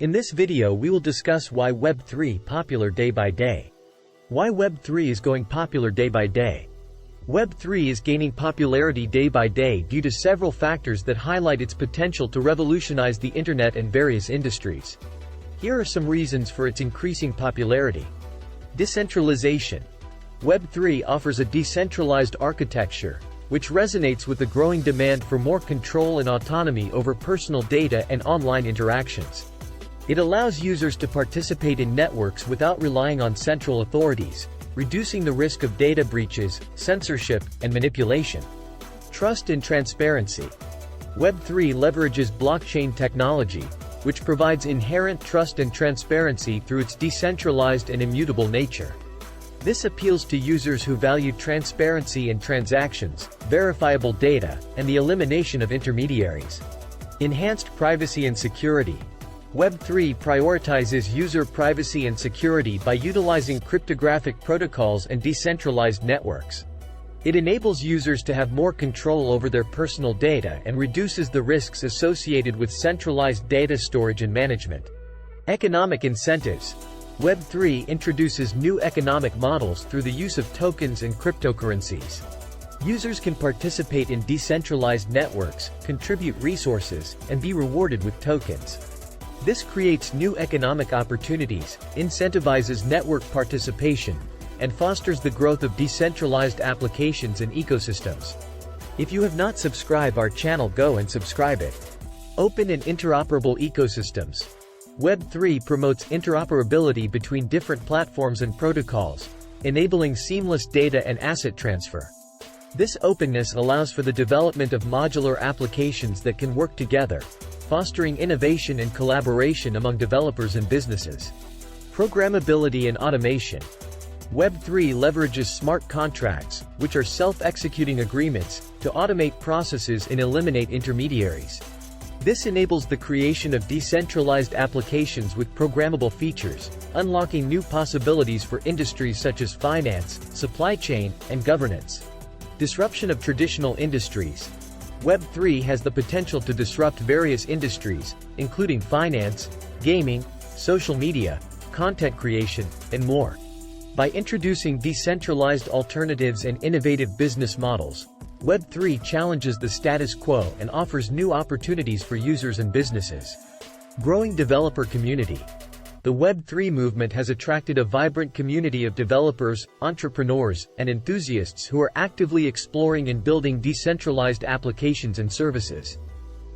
In this video we will discuss why Web3 popular day by day. Why Web3 is going popular day by day. Web3 is gaining popularity day by day due to several factors that highlight its potential to revolutionize the internet and various industries. Here are some reasons for its increasing popularity. Decentralization. Web3 offers a decentralized architecture, which resonates with the growing demand for more control and autonomy over personal data and online interactions. It allows users to participate in networks without relying on central authorities, reducing the risk of data breaches, censorship, and manipulation. Trust and transparency. Web3 leverages blockchain technology, which provides inherent trust and transparency through its decentralized and immutable nature. This appeals to users who value transparency in transactions, verifiable data, and the elimination of intermediaries. Enhanced privacy and security. Web3 prioritizes user privacy and security by utilizing cryptographic protocols and decentralized networks. It enables users to have more control over their personal data and reduces the risks associated with centralized data storage and management. Economic incentives. Web3 introduces new economic models through the use of tokens and cryptocurrencies. Users can participate in decentralized networks, contribute resources, and be rewarded with tokens. This creates new economic opportunities, incentivizes network participation, and fosters the growth of decentralized applications and ecosystems. If you have not subscribed our channel, go and subscribe it. Open and interoperable ecosystems. Web3 promotes interoperability between different platforms and protocols, enabling seamless data and asset transfer. This openness allows for the development of modular applications that can work together, fostering innovation and collaboration among developers and businesses. Programmability and automation. Web3 leverages smart contracts, which are self-executing agreements, to automate processes and eliminate intermediaries. This enables the creation of decentralized applications with programmable features, unlocking new possibilities for industries such as finance, supply chain, and governance. Disruption of traditional industries. Web3 has the potential to disrupt various industries, including finance, gaming, social media, content creation, and more. By introducing decentralized alternatives and innovative business models, Web3 challenges the status quo and offers new opportunities for users and businesses. Growing developer community. The Web3 movement has attracted a vibrant community of developers, entrepreneurs, and enthusiasts who are actively exploring and building decentralized applications and services.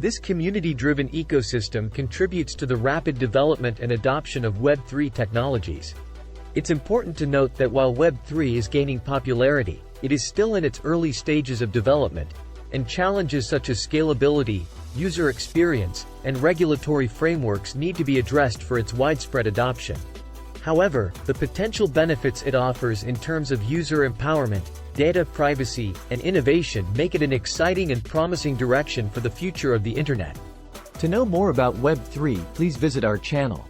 This community-driven ecosystem contributes to the rapid development and adoption of Web3 technologies. It's important to note that while Web3 is gaining popularity, it is still in its early stages of development, and challenges such as scalability, user experience, and regulatory frameworks need to be addressed for its widespread adoption. However, the potential benefits it offers in terms of user empowerment, data privacy, and innovation make it an exciting and promising direction for the future of the Internet. To know more about Web3, please visit our channel.